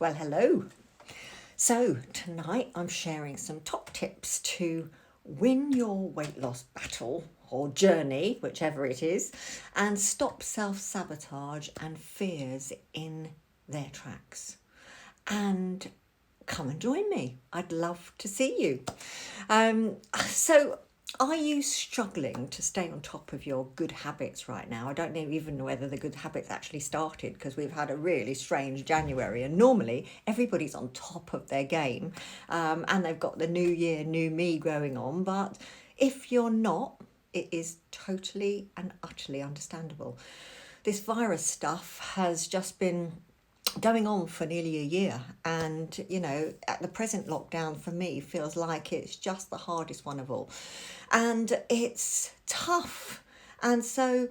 Well, hello. So tonight I'm sharing some top tips to win your weight loss battle or journey, whichever it is, and stop self-sabotage and fears in their tracks. And come and join me. I'd love to see you. So are you struggling to stay on top of your good habits right now? I don't even know whether the good habits actually started because we've had a really strange January, and normally everybody's on top of their game, and they've got the new year, new me going on. But if you're not, it is totally and utterly understandable. This virus stuff has just been going on for nearly a year, and at the present lockdown for me feels like it's just the hardest one of all, and it's tough. And so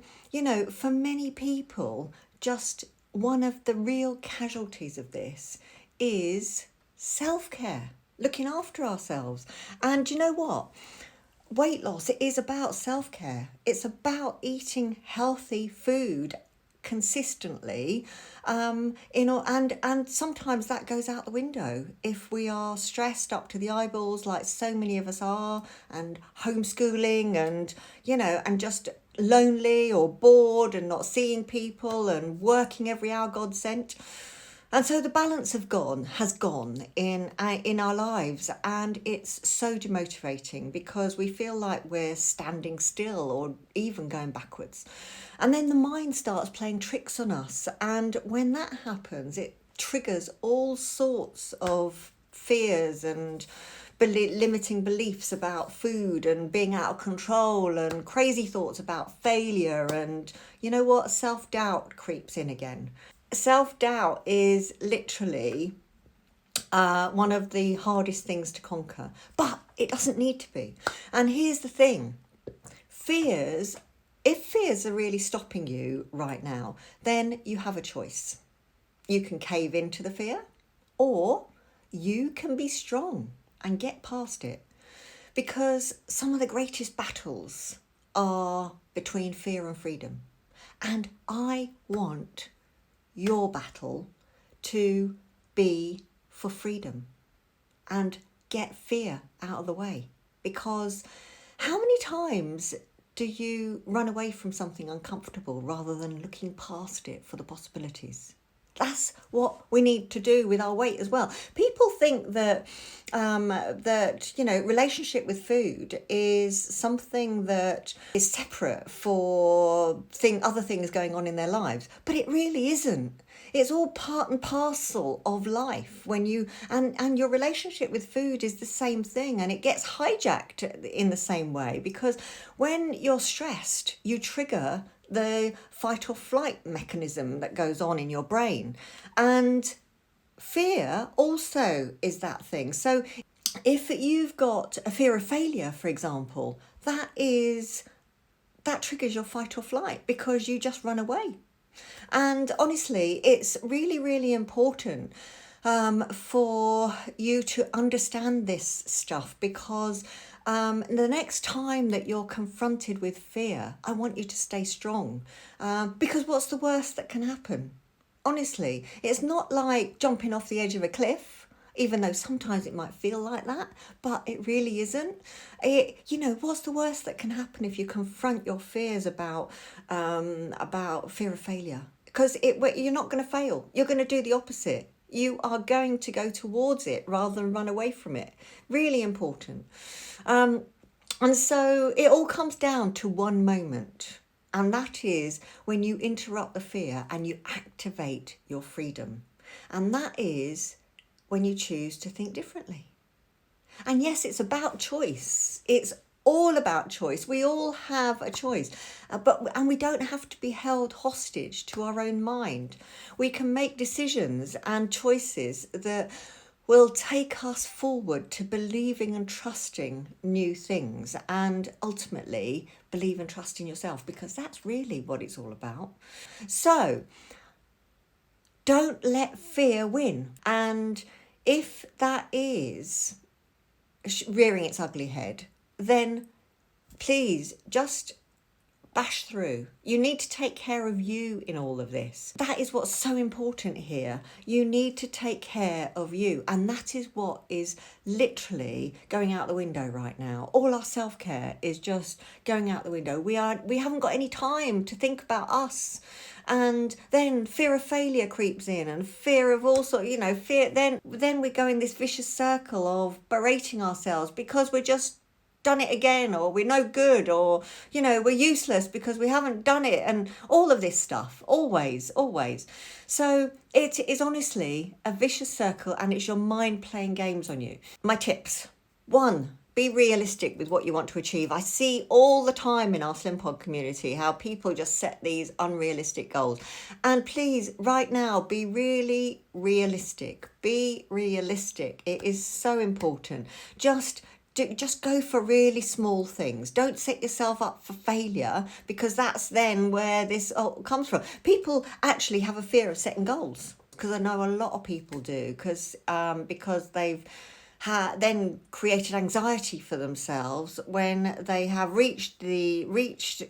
for many people, just one of the real casualties of this is self-care, looking after ourselves. And you know what, weight loss, it is about self-care. It's about eating healthy food consistently, and sometimes that goes out the window if we are stressed up to the eyeballs like so many of us are, and homeschooling, and just lonely or bored and not seeing people and working every hour God sent. And so the balance has gone in our lives, and it's so demotivating because we feel like we're standing still or even going backwards. And then the mind starts playing tricks on us, and when that happens, it triggers all sorts of fears and limiting beliefs about food and being out of control, and crazy thoughts about failure, and self-doubt creeps in again. Self-doubt is literally one of the hardest things to conquer, but it doesn't need to be. And here's the thing, if fears are really stopping you right now, then you have a choice. You can cave into the fear, or you can be strong and get past it, because some of the greatest battles are between fear and freedom. And I want your battle to be for freedom and get fear out of the way. Because how many times do you run away from something uncomfortable rather than looking past it for the possibilities? That's what we need to do with our weight as well. People think that relationship with food is something that is separate for other things going on in their lives, but it really isn't. It's all part and parcel of life. When you and your relationship with food is the same thing, and it gets hijacked in the same way, because when you're stressed, you trigger the fight or flight mechanism that goes on in your brain. And fear also is that thing. So if you've got a fear of failure, for example, that triggers your fight or flight because you just run away. And honestly, it's really, really important for you to understand this stuff, because the next time that you're confronted with fear, I want you to stay strong, because what's the worst that can happen? Honestly, it's not like jumping off the edge of a cliff, even though sometimes it might feel like that, but it really isn't. What's the worst that can happen if you confront your fears about fear of failure? Because you're not going to fail. You're going to do the opposite. You are going to go towards it rather than run away from it. Really important. And so it all comes down to one moment. And that is when you interrupt the fear and you activate your freedom. And that is when you choose to think differently. And yes, it's about choice. It's all about choice. We all have a choice, and we don't have to be held hostage to our own mind. We can make decisions and choices that will take us forward to believing and trusting new things, and ultimately believe and trust in yourself, because that's really what it's all about. So don't let fear win. And if that is rearing its ugly head, then please just bash through. You need to take care of you in all of this. That is what's so important here. You need to take care of you. And that is what is literally going out the window right now. All our self-care is just going out the window. We haven't got any time to think about us. And then fear of failure creeps in, and fear of all sorts, fear. Then we go in this vicious circle of berating ourselves because we're just done it again, or we're no good, or we're useless because we haven't done it, and all of this stuff, always. So it is honestly a vicious circle, and it's your mind playing games on you. My tips: 1, be realistic with what you want to achieve. I see all the time in our Slim Pod community how people just set these unrealistic goals. And please, right now, be really realistic. Be realistic. It is so important. Just go for really small things. Don't set yourself up for failure, because that's then where this comes from. People actually have a fear of setting goals, because I know a lot of people do, because they've then created anxiety for themselves when they have reached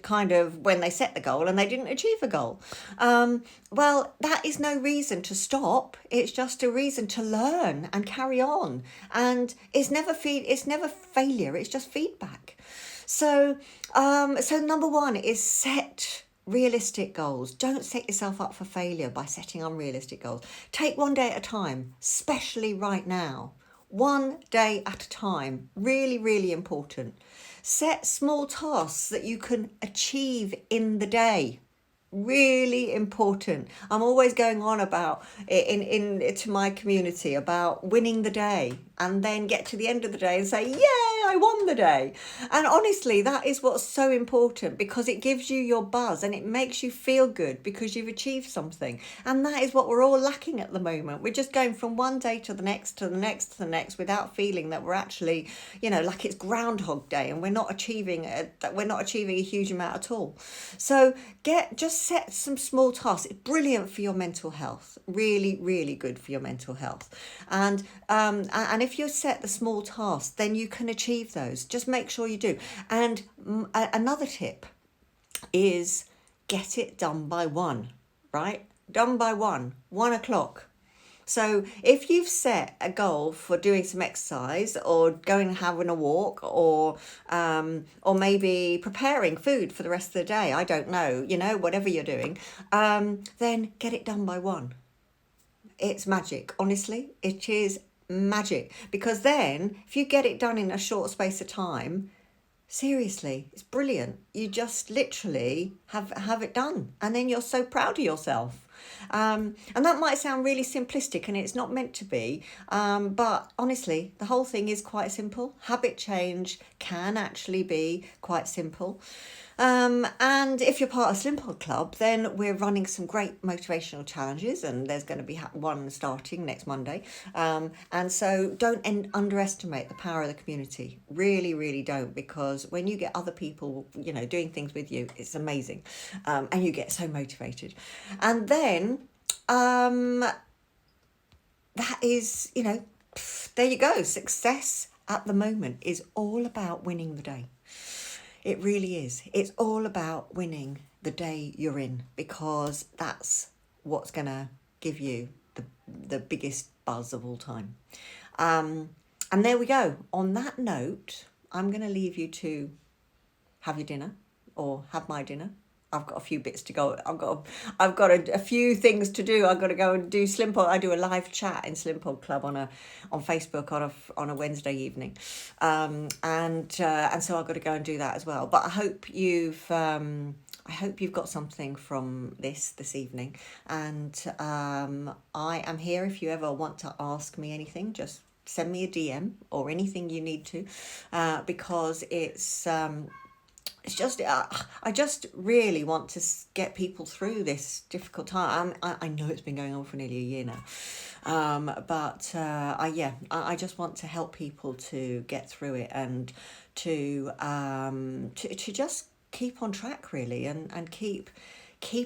kind of when they set the goal and they didn't achieve a goal. Well, that is no reason to stop. It's just a reason to learn and carry on. And it's never failure. It's just feedback. So number 1 is set realistic goals. Don't set yourself up for failure by setting unrealistic goals. Take one day at a time, especially right now. One day at a time. Really, really important. Set small tasks that you can achieve in the day. Really important. I'm always going on about to my community about winning the day, and then get to the end of the day and say, yay, I won the day. And honestly, that is what's so important, because it gives you your buzz and it makes you feel good because you've achieved something. And that is what we're all lacking at the moment. We're just going from one day to the next, to the next, to the next, without feeling that we're actually, like it's Groundhog Day, and we're not achieving a huge amount at all. So just set some small tasks. It's brilliant for your mental health. Really, really good for your mental health. And if you set the small tasks, then you can achieve those. Just make sure you do. And another tip is get it done by 1, right? Done by 1 o'clock. So if you've set a goal for doing some exercise, or going and having a walk, or maybe preparing food for the rest of the day, I don't know, whatever you're doing, then get it done by 1. It's magic. Honestly, it is magic. Because then if you get it done in a short space of time, seriously, it's brilliant. You just literally have it done, and then you're so proud of yourself. And that might sound really simplistic, and it's not meant to be, but honestly, the whole thing is quite simple. Habit change can actually be quite simple. And if you're part of Slim Pod Club, then we're running some great motivational challenges, and there's going to be one starting next Monday. And so don't underestimate the power of the community. Really, really don't, because when you get other people, doing things with you, it's amazing. And you get so motivated. And then that is, there you go. Success at the moment is all about winning the day. It really is. It's all about winning the day you're in, because that's what's going to give you the biggest buzz of all time. And there we go. On that note, I'm going to leave you to have your dinner, or have my dinner. I've got a few bits to go. I've got a few things to do. I've got to go and do Slim Pod. I do a live chat in Slim Pod Club on Facebook on a Wednesday evening, and so I've got to go and do that as well. But I hope you've got something from this evening, and I am here if you ever want to ask me anything. Just send me a DM or anything you need to, because it's just, I just really want to get people through this difficult time. I know it's been going on for nearly a year now, but I just want to help people to get through it, and to just keep on track, really, and keep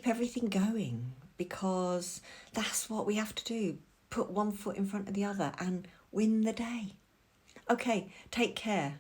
everything going, because that's what we have to do. Put one foot in front of the other and win the day. Okay, take care.